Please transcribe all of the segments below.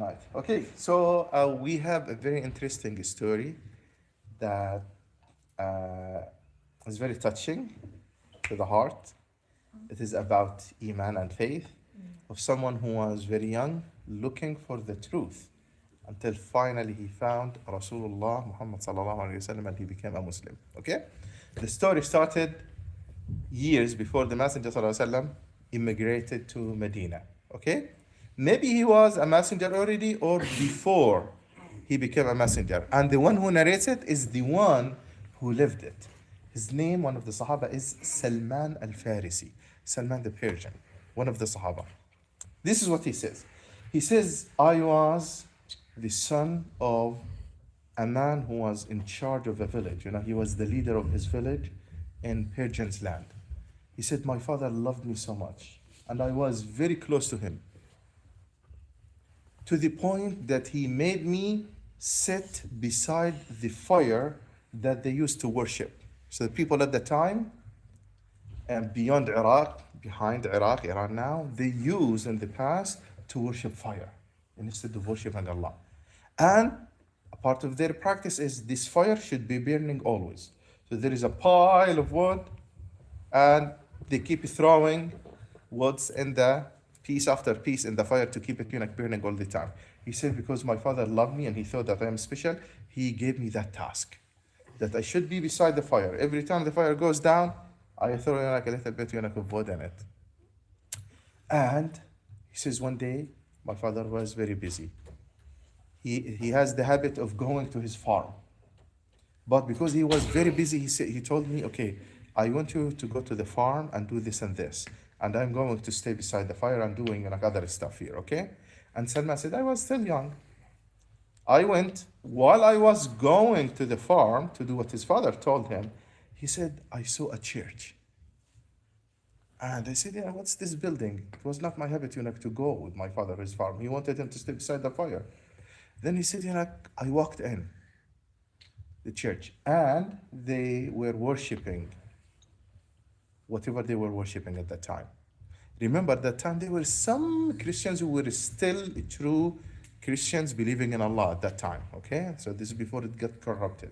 tonight. Okay, so we have a very interesting story that uh, is very touching to the heart. It is about Iman and faith of someone who was very young looking for the truth until finally he found Rasulullah Muhammad sallallahu alaihi wasallam and he became a Muslim. Okay, the story started years before the Messenger sallallahu alaihi wasallam immigrated to Medina. Okay, maybe he was a messenger already or before he became a messenger, and the one who narrates it is the one who lived it. His name, one of the Sahaba, is Salman Al-Farisi, Salman the Persian, one of the Sahaba. This is what he says. He says, I was the son of a man who was in charge of a village. You know, he was the leader of his village in Persian's land. He said, my father loved me so much, and I was very close to him, to the point that he made me sit beside the fire that they used to worship. So the people at the time, and beyond Iraq, behind Iraq, Iran now, they used in the past to worship fire instead of worshiping Allah. And a part of their practice is this fire should be burning always. So there is a pile of wood, and they keep throwing woods in the piece after piece in the fire to keep it burning all the time. He said, because my father loved me and he thought that I am special, he gave me that task, that I should be beside the fire. Every time the fire goes down, I throw a little bit of wood in it. And he says one day, my father was very busy. He has the habit of going to his farm. But because he was very busy, he told me, okay, I want you to go to the farm and do this and this. And I'm going to stay beside the fire and doing other stuff here, okay? And Salman said, I was still young. I went, while I was going to the farm to do what his father told him, he said, I saw a church. And I said, yeah, what's this building? It was not my habit, to go with my father to his farm. He wanted him to stay beside the fire. Then he said, I walked in the church and they were worshiping whatever they were worshiping at that time. Remember, at that time, there were some Christians who were still true Christians believing in Allah at that time, okay? So this is before it got corrupted.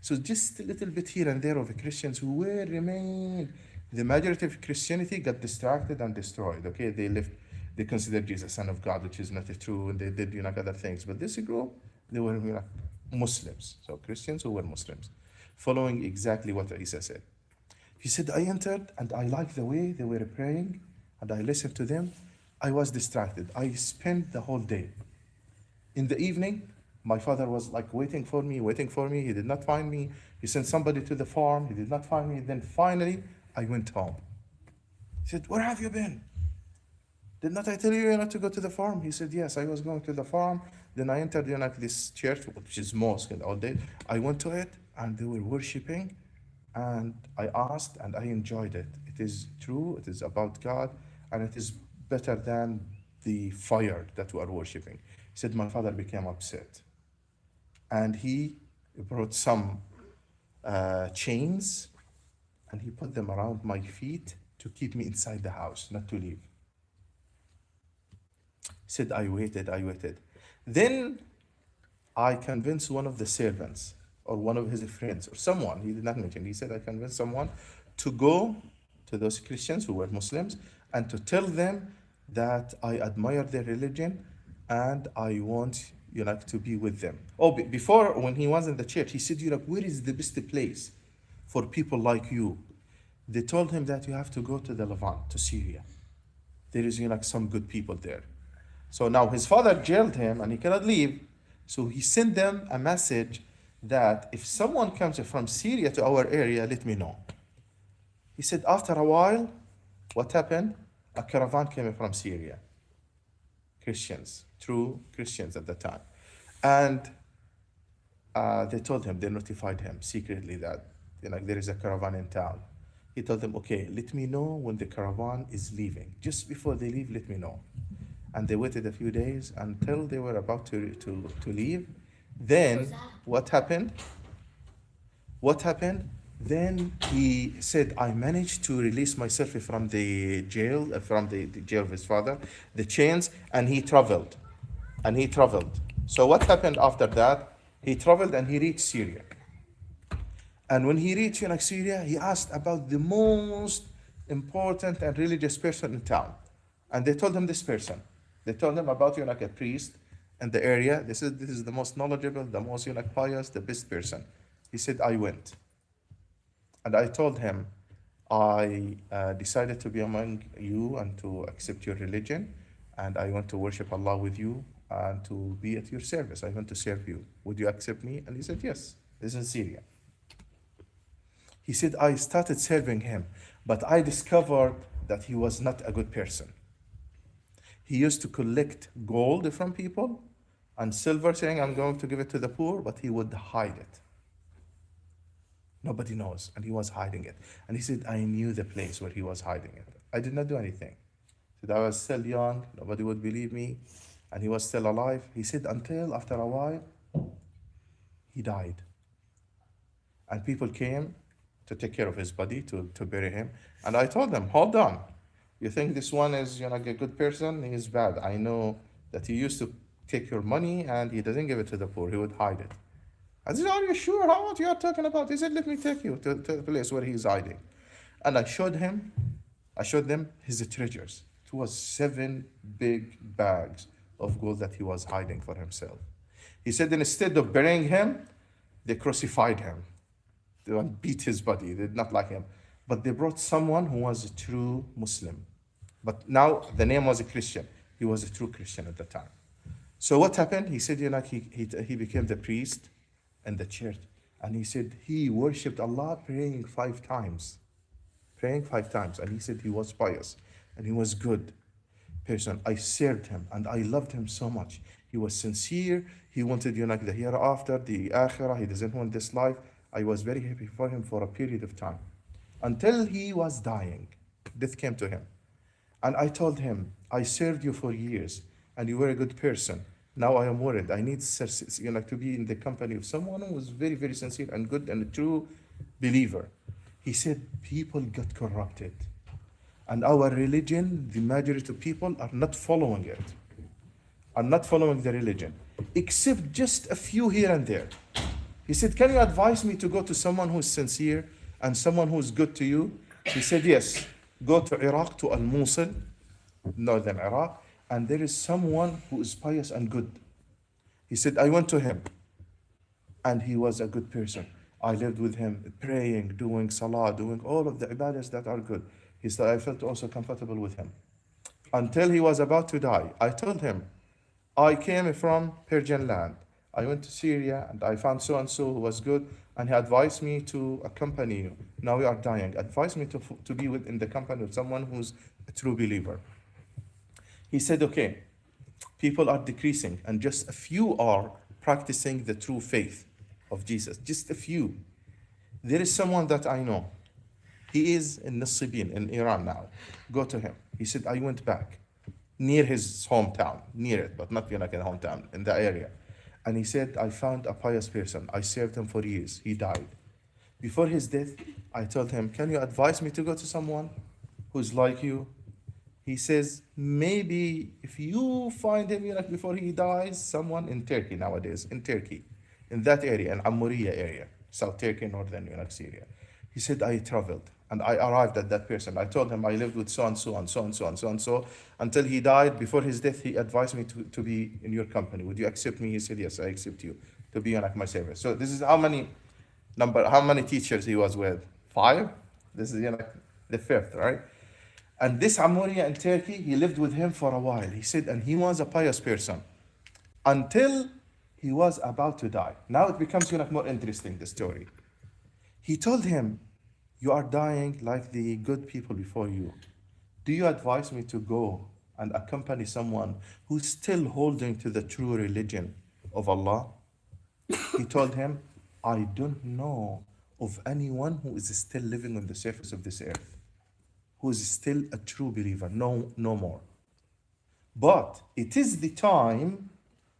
So just a little bit here and there of Christians who were remained. The majority of Christianity got distracted and destroyed, okay? They considered Jesus Son of God, which is not true, and they did, other things. But this group, they were Muslims. So Christians who were Muslims, following exactly what Isa said. He said, I entered and I liked the way they were praying and I listened to them. I was distracted. I spent the whole day. In the evening, my father was waiting for me. He did not find me. He sent somebody to the farm. He did not find me. Then finally, I went home. He said, where have you been? Did not I tell you not to go to the farm? He said, yes, I was going to the farm. Then I entered this church, which is mosque all day. I went to it and they were worshiping. And I asked and I enjoyed it. It is true, it is about God, and it is better than the fire that we are worshiping. He said, my father became upset. And he brought some chains and he put them around my feet to keep me inside the house, not to leave. He said, I waited. Then I convinced one of the servants or one of his friends or someone, he did not mention, he said, I convinced someone to go to those Christians who were Muslims and to tell them that I admire their religion and I want to be with them. Before, when he was in the church, he said, where is the best place for people like you? They told him that you have to go to the Levant, to Syria. There is some good people there. So now his father jailed him and he cannot leave. So he sent them a message that if someone comes from Syria to our area, let me know. He said, after a while, what happened? A caravan came from Syria. Christians, true Christians at the time. And they told him, they notified him secretly that there is a caravan in town. He told them, okay, let me know when the caravan is leaving. Just before they leave, let me know. And they waited a few days until they were about to leave. Then what happened? Then he said, I managed to release myself from the jail, from the jail of his father, the chains, and he traveled. and he traveled. So what happened after that? He traveled and he reached Syria. And when he reached Syria, he asked about the most important and religious person in town. And they told him this person. They told him about a priest in the area. This is the most knowledgeable, the most pious, the best person. He said, I went. And I told him, I decided to be among you and to accept your religion. And I want to worship Allah with you and to be at your service. I want to serve you. Would you accept me? And he said, yes. This is in Syria. He said, I started serving him, but I discovered that he was not a good person. He used to collect gold from people and silver, saying, I'm going to give it to the poor, but he would hide it. Nobody knows, and he was hiding it. And he said, I knew the place where he was hiding it. I did not do anything. He said, I was still young, nobody would believe me, and he was still alive. He said, until after a while, he died. And people came to take care of his body, to bury him. And I told them, hold on. You think this one is a good person? He is bad. I know that he used to take your money and he doesn't give it to the poor. He would hide it. I said, are you sure? What you are talking about? He said, let me take you to the place where he is hiding. And I showed them his treasures. It was 7 big bags of gold that he was hiding for himself. He said, instead of burying him, they crucified him. They beat his body. They did not like him. But they brought someone who was a true Muslim. But now the name was a Christian. He was a true Christian at the time. So what happened? He said, he became the priest in the church. And he said he worshipped Allah praying 5 times. Praying 5 times. And he said he was pious. And he was good person. I served him and I loved him so much. He was sincere. He wanted the hereafter, the akhirah. He doesn't want this life. I was very happy for him for a period of time. Until he was dying. Death came to him. And I told him, I served you for years and you were a good person. Now I am worried. I need to be in the company of someone who was very, very sincere and good and a true believer. He said, people got corrupted. And our religion, the majority of people are not following it. Are not following the religion. Except just a few here and there. He said, can you advise me to go to someone who's sincere and someone who's good to you? He said, yes. Go to Iraq, to Al-Mosul, northern Iraq, and there is someone who is pious and good. He said, I went to him, and he was a good person. I lived with him, praying, doing salah, doing all of the ibadahs that are good. He said, I felt also comfortable with him. Until he was about to die, I told him, I came from Persian land. I went to Syria, and I found so-and-so who was good, and he advised me to accompany you. Now we are dying. Advised me to be in the company of someone who's a true believer. He said, okay, people are decreasing, and just a few are practicing the true faith of Jesus. Just a few. There is someone that I know. He is in Nasibin, in Iran now. Go to him. He said, I went back near his hometown, near it, but not in a hometown, in the area. And he said, I found a pious person. I served him for years. He died. Before his death, I told him, can you advise me to go to someone who's like you? He says, maybe if you find him before he dies, someone in Turkey nowadays, in Turkey, in that area, in Amuriya area, South Turkey, northern Syria. He said, I traveled and I arrived at that person. I told him I lived with so-and-so and so-and-so and so-and-so until he died. Before his death, he advised me to be in your company. Would you accept me? He said, yes, I accept you to be on my service. So this is how many teachers he was with? 5? This is the 5th, right? And this Amuriya in Turkey, he lived with him for a while. He said, and he was a pious person until he was about to die. Now it becomes more interesting, the story. He told him, you are dying like the good people before you. Do you advise me to go and accompany someone who's still holding to the true religion of Allah? He told him, I don't know of anyone who is still living on the surface of this earth, who is still a true believer. No more. But it is the time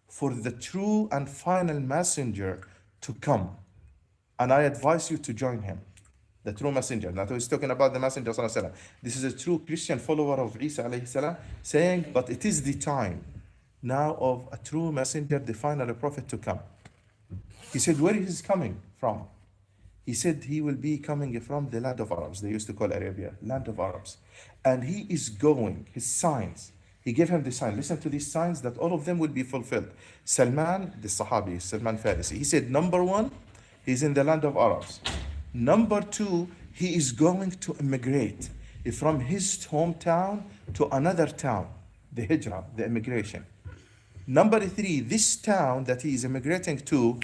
for the true and final messenger to come. And I advise you to join him. The true messenger. Now he's talking about the messenger sallallahu alaihi wasallam. This is a true Christian follower of Isa alayhi salam saying, but it is the time now of a true messenger, the final prophet to come. He said, where is he coming from? He said he will be coming from the land of Arabs. They used to call Arabia, land of Arabs. And he is going, his signs. He gave him the sign. Listen to these signs that all of them will be fulfilled. Salman, the Sahabi, Salman Farisi. He said, number one, he's in the land of Arabs. Number two, he is going to immigrate from his hometown to another town, the hijrah, the immigration. Number three, this town that he is immigrating to,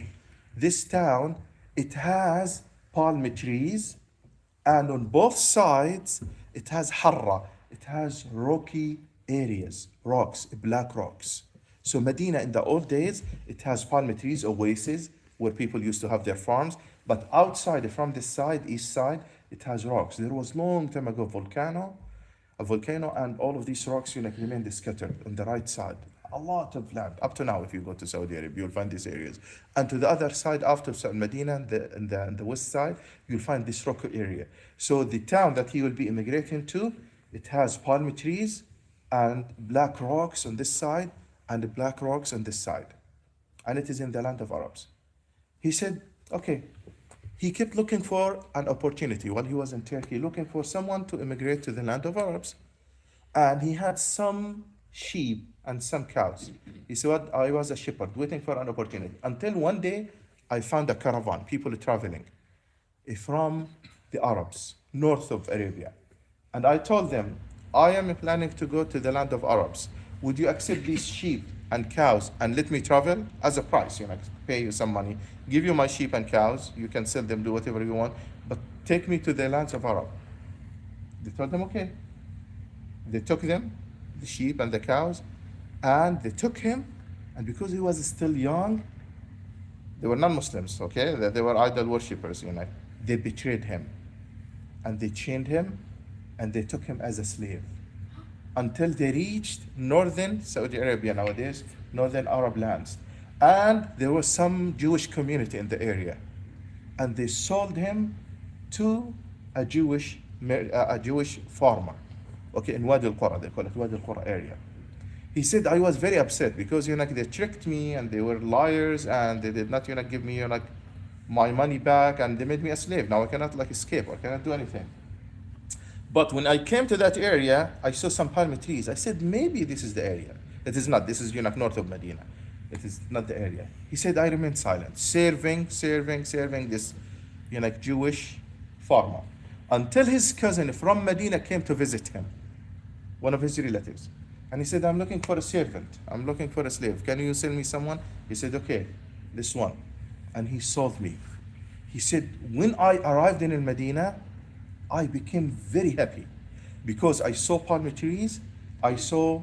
this town, it has palm trees, and on both sides, it has harra, it has rocky areas, rocks, black rocks. So Medina in the old days, it has palm trees, oases, where people used to have their farms, but outside, from this side, east side, it has rocks. There was long time ago a volcano, and all of these rocks, remained scattered on the right side. A lot of land. Up to now, if you go to Saudi Arabia, you'll find these areas. And to the other side, after Medina, and the west side, you'll find this rocky area. So the town that he will be immigrating to, it has palm trees and black rocks on this side and black rocks on this side. And it is in the land of Arabs. He said, okay. He kept looking for an opportunity while he was in Turkey, looking for someone to immigrate to the land of Arabs. And he had some sheep and some cows. He said, I was a shepherd waiting for an opportunity. Until one day, I found a caravan, people traveling from the Arabs, north of Arabia. And I told them, I am planning to go to the land of Arabs. Would you accept these sheep and cows and let me travel as a price? Pay you some money, give you my sheep and cows. You can sell them, do whatever you want, but take me to the lands of Arab. They told them, okay. They took them, the sheep and the cows, and they took him. And because he was still young, they were non-Muslims, okay? They were idol worshippers, They betrayed him, and they chained him, and they took him as a slave until they reached northern Saudi Arabia nowadays, northern Arab lands. And there was some Jewish community in the area. And they sold him to a Jewish farmer, okay, in Wadi al-Qura, they call it Wadi al-Qura area. He said, I was very upset because, they tricked me and they were liars and they did not, give me, my money back, and they made me a slave. Now I cannot escape, I cannot do anything. But when I came to that area, I saw some palm trees. I said, maybe this is the area. It is not. This is north of Medina. It is not the area. He said, I remained silent, serving this Jewish farmer, until his cousin from Medina came to visit him, one of his relatives. And he said, I'm looking for a servant. I'm looking for a slave. Can you sell me someone? He said, okay, this one. And he sold me. He said, when I arrived in Medina, I became very happy because I saw palm trees, I saw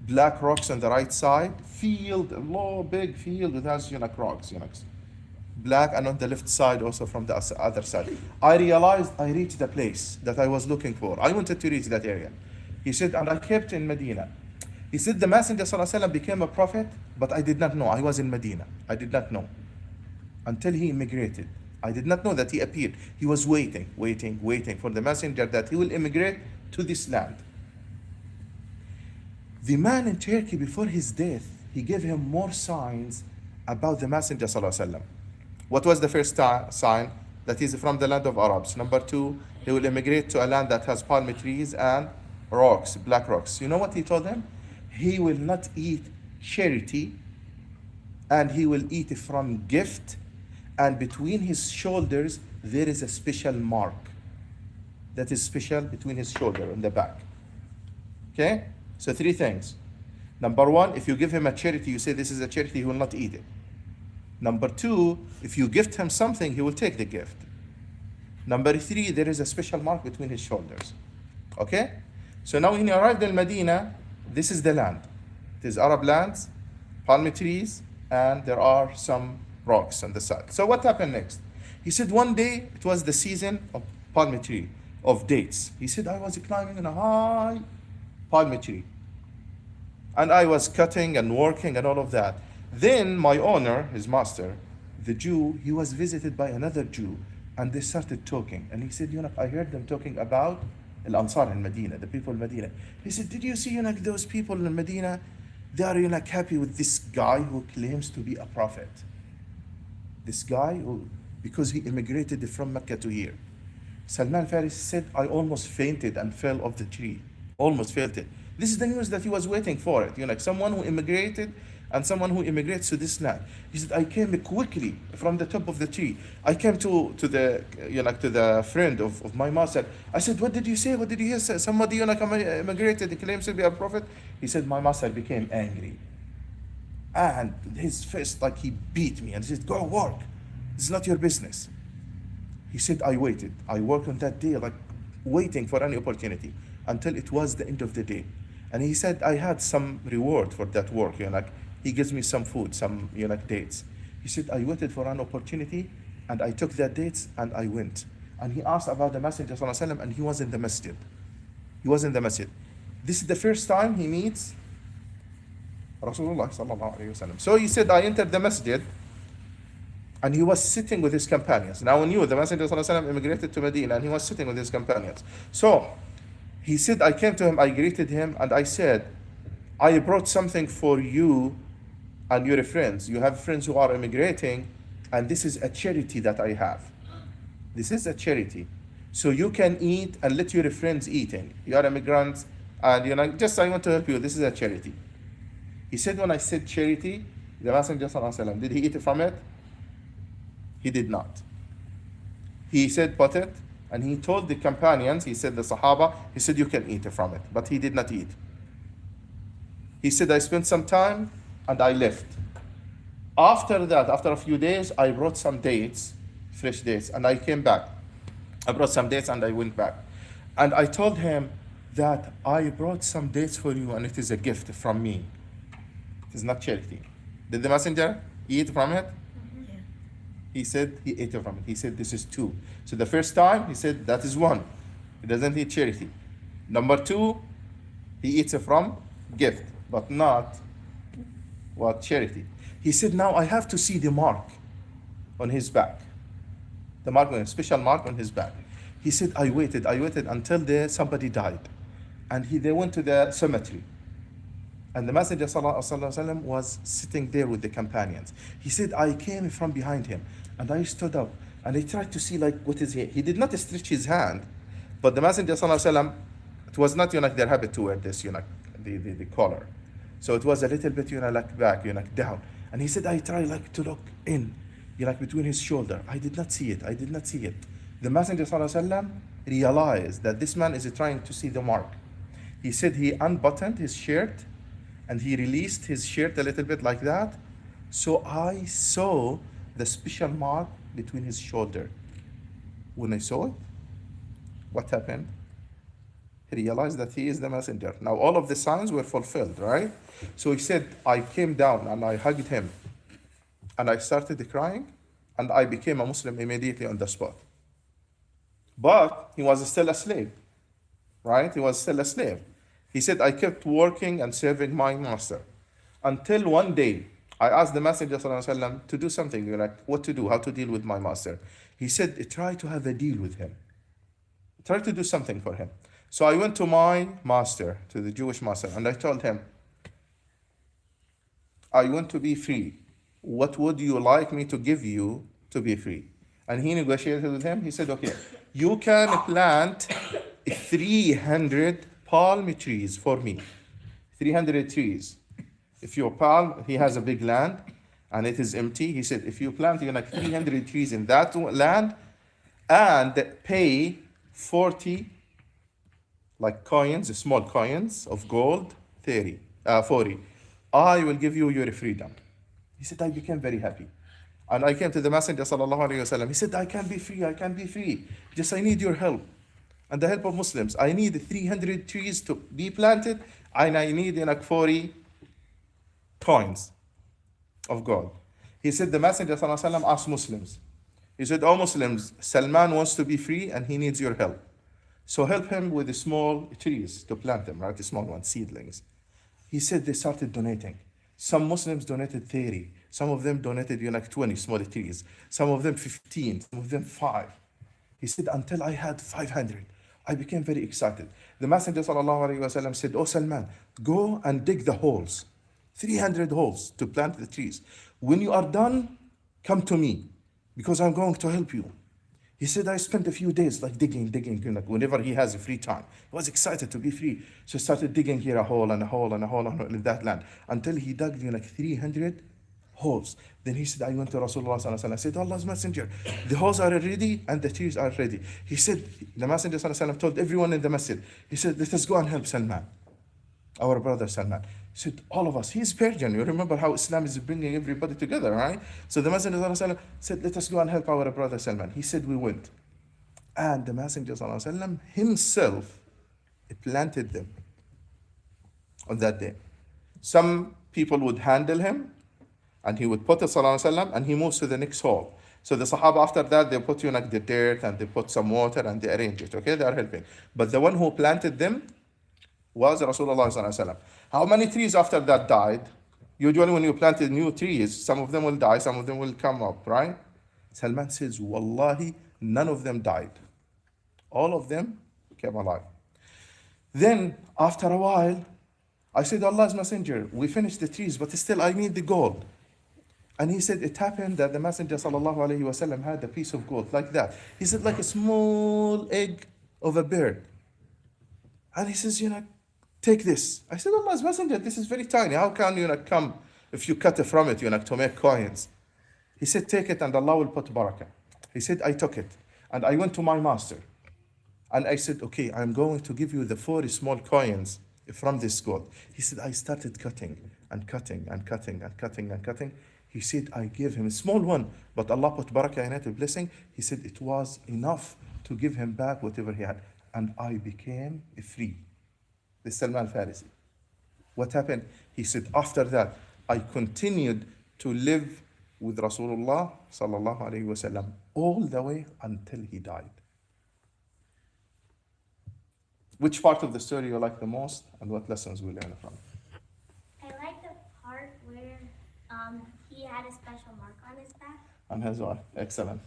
black rocks on the right side, field, a low, big field with has rocks, black, and on the left side also from the other side. I realized I reached the place that I was looking for. I wanted to reach that area. He said, and I kept in Medina. He said, the Messenger ﷺ became a prophet, but I did not know. I was in Medina. I did not know until he immigrated. I did not know that he appeared. He was waiting for the messenger that he will immigrate to this land. The man in Turkey, before his death, he gave him more signs about the Messenger ﷺ. What was the first sign? That he's from the land of Arabs. Number two, he will immigrate to a land that has palm trees and rocks, black rocks. You know what he told them? He will not eat charity, and he will eat from gift, and between his shoulders there is a special mark that is special between his shoulder and the back. Okay? So three things. Number one, if you give him a charity, you say this is a charity, he will not eat it. Number two, if you gift him something, he will take the gift. Number three, there is a special mark between his shoulders. Okay? So now when he arrived in Medina, this is the land. It is Arab lands, palm trees, and there are some rocks on the side. So what happened next? He said one day, it was the season of palm tree, of dates. He said, I was climbing in a high palm tree. And I was cutting and working and all of that. Then my owner, his master, the Jew, he was visited by another Jew, and they started talking. And he said, I heard them talking about Al-Ansar in Medina, the people in Medina. He said, did you see, those people in Medina? They are like happy with this guy who claims to be a prophet. This guy who, because he immigrated from Mecca to here. Salman Farisi said, I almost fainted and fell off the tree. Almost fainted. This is the news that he was waiting for it. Like someone who immigrated and someone who immigrates to this land. He said, I came quickly from the top of the tree. I came to the to the friend of my master. I said, what did you say? What did you hear? Somebody immigrated, he claims to be a prophet. He said, my master became angry. And his fist, like he beat me and he said, go work. It's not your business. He said, I waited. I worked on that day, like waiting for any opportunity until it was the end of the day. And he said, I had some reward for that work. He gives me some food, some dates. He said, I waited for an opportunity and I took that dates and I went. And he asked about the Messenger ﷺ, and he was in the masjid. He was in the masjid. This is the first time he meets Rasulullah sallallahu alayhi wasallam. So he said, I entered the masjid and he was sitting with his companions. Now we knew the Messenger ﷺ immigrated to Medina and he was sitting with his companions. So he said, I came to him, I greeted him, and I said, I brought something for you and your friends. You have friends who are immigrating, and this is a charity that I have. This is a charity. So you can eat and let your friends eating. You are immigrants, and just I want to help you. This is a charity. He said, when I said charity, the Messenger ﷺ, did he eat from it? He did not. He said, put it, and he told the companions, he said, the Sahaba, he said, you can eat from it, but he did not eat. He said, I spent some time and I left. After that, after a few days, I brought some dates, fresh dates, and I came back. I brought some dates and I went back. And I told him that I brought some dates for you and it is a gift from me. It is not charity. Did the messenger eat from it? Yeah. He said he ate from it. He said this is two. So the first time he said that is one. He doesn't eat charity. Number two, he eats from gift, but not what charity. He said, now I have to see the mark on his back. The mark, a special mark on his back. He said, I waited until somebody died. And they went to the cemetery. And the Messenger ﷺ was sitting there with the companions. He said, I came from behind him and I stood up and I tried to see what is he. He did not stretch his hand, but the Messenger ﷺ, it was not their habit to wear this, the collar. So it was a little bit back, down. And he said, I try to look in, between his shoulder. I did not see it. The Messenger ﷺ realized that this man is trying to see the mark. He said he unbuttoned his shirt and he released his shirt a little bit like that. So I saw the special mark between his shoulder. When I saw it, what happened? He realized that he is the messenger. Now all of the signs were fulfilled, right? So he said, I came down and I hugged him and I started crying and I became a Muslim immediately on the spot. But he was still a slave, right? He was still a slave. He said, I kept working and serving my master until one day I asked the Messenger ﷺ to do something, what to do, how to deal with my master. He said, try to have a deal with him. Try to do something for him. So I went to my master, to the Jewish master, and I told him, I want to be free. What would you like me to give you to be free? And he negotiated with him. He said, okay, you can plant 300 palm trees for me. 300 trees. If your palm, he has a big land and it is empty. He said, if you plant 300 trees in that land and pay 40 coins, small coins of gold, 40, I will give you your freedom. He said, I became very happy. And I came to the Messenger sallallahu alaihi wasallam. He said, I can be free. Just I need your help and the help of Muslims. I need 300 trees to be planted and I need 40 coins of gold. He said, the Messenger sallallahu alaihi wasallam asked Muslims. He said, oh Muslims, Salman wants to be free and he needs your help. So help him with the small trees to plant them, right? The small ones, seedlings. He said they started donating. Some Muslims donated 30. Some of them donated 20 small trees. Some of them 15. Some of them 5. He said, until I had 500. I became very excited. The Messenger sallallahu alaihi wasallam said, oh Salman, go and dig the holes. 300 holes to plant the trees. When you are done, come to me because I'm going to help you. He said, I spent a few days like digging, like whenever he has a free time. He was excited to be free. So he started digging here a hole and a hole and a hole in that land until he dug like 300 holes. Then he said, I went to Rasulullah sallallahu alaihi wasallam. I said, Allah's messenger, the holes are ready and the trees are ready. He said, the messenger sallallahu alaihi wasallam told everyone in the masjid, he said, let us go and help Salman, our brother Salman. He said, all of us, he's Persian. You remember how Islam is bringing everybody together, right? So the Messenger sallallahu alaihi wasallam said, let us go and help our brother Salman. He said, we went. And the Messenger sallallahu alaihi wasallam himself planted them on that day. Some people would handle him, and he would put it sallallahu alaihi wasallam, and he moves to the next hole. So the Sahaba after that, they put like the dirt, and they put some water, and they arrange it, okay? They are helping. But the one who planted them was Rasulullah sallallahu alaihi wasallam. How many trees after that died? Usually when you planted new trees, some of them will die, some of them will come up, right? Salman says, Wallahi, none of them died. All of them came alive. Then, after a while, I said, Allah's messenger, we finished the trees, but still I need the gold. And he said, it happened that the Messenger sallallahu alaihi wasallam had a piece of gold like that. He said, like a small egg of a bird. And he says, take this. I said, Allah's messenger, this is very tiny. How can you come if you cut it from it, to make coins? He said, take it and Allah will put barakah. He said, I took it and I went to my master. And I said, okay, I'm going to give you the 4 small coins from this gold. He said, I started cutting and cutting and cutting and cutting and cutting. He said, I gave him a small one, but Allah put barakah in it, a blessing. He said, it was enough to give him back whatever he had. And I became free. The Salman Al-Farisi. What happened? He said, after that, I continued to live with Rasulullah sallallahu alaihi wasallam all the way until he died. Which part of the story you like the most, and what lessons we learn from? I like the part where he had a special mark on his back. On his what? Excellent.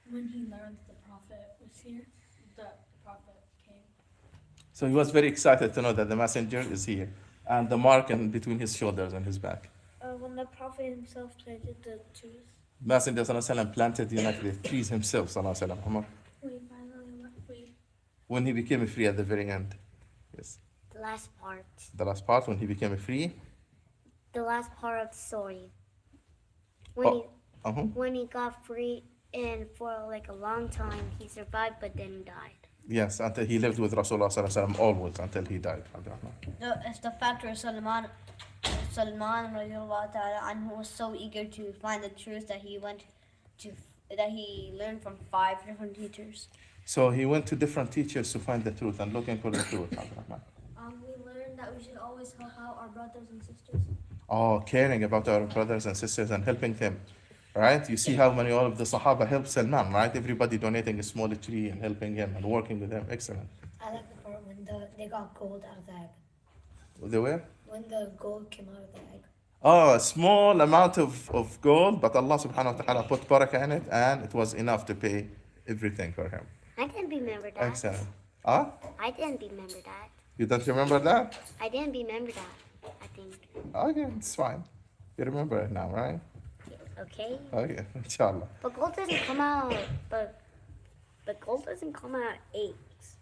When he learned the Prophet was here, the Prophet came. So he was very excited to know that the messenger is here, and the mark in between his shoulders and his back. When the Prophet himself planted the trees. Messenger sallallahu alaihi wasallam planted the trees himself sallallahu alaihi wasallam. We finally were free. When he became free at the very end. Yes. The last part. The last part when he became free. The last part of the story. When he got free, and for like a long time he survived, but then he died. Yes, until he lived with Rasulullah sallallahu alaihi wasallam always until he died. No, it's the fact where Salman radiallahu ta'ala anhu was so eager to find the truth that he learned from 5 different teachers. So he went to different teachers to find the truth and looking for the truth. We learned that we should always help out our brothers and sisters. Oh, caring about our brothers and sisters and helping them. Right? You see how many all of the Sahaba helped Salman, right? Everybody donating a small tree and helping him and working with him. Excellent. I like the part when they got gold out of the egg. They were? When the gold came out of the egg. Oh, a small amount of gold, but Allah subhanahu wa ta'ala put barakah in it and it was enough to pay everything for him. I didn't remember that. Excellent. Huh? I didn't remember that. You don't remember that? I didn't remember that, I think. Okay, it's fine. You remember it now, right? Okay. Okay, inshallah. But gold doesn't come out, but gold doesn't come out eggs.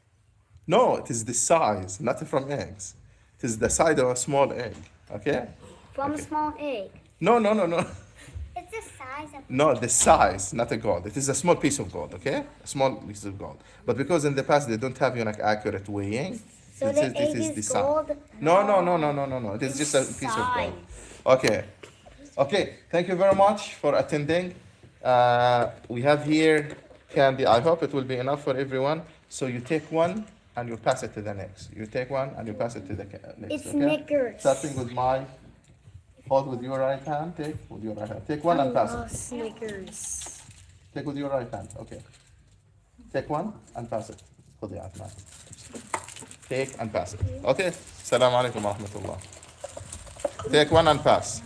No, it is the size, not from eggs. It is the size of a small egg, okay? From a small egg. No. It's the size of... No, the size, not a gold. It is a small piece of gold, okay? A small piece of gold. But because in the past they don't have accurate weighing, So the egg is gold? No. It is just a piece of gold. Okay. Thank you very much for attending. We have here candy. I hope it will be enough for everyone. So you take one and you pass it to the next. You take one and you pass it to the next. It's Snickers. Starting with hold with your right hand. Take with your right hand. Take one and pass it. Snickers. Take with your right hand. Okay. Take one and pass it. خذ يا عثمان. Take and pass it. Okay. Assalamu alaikum wa rahmatullah. Take one and pass.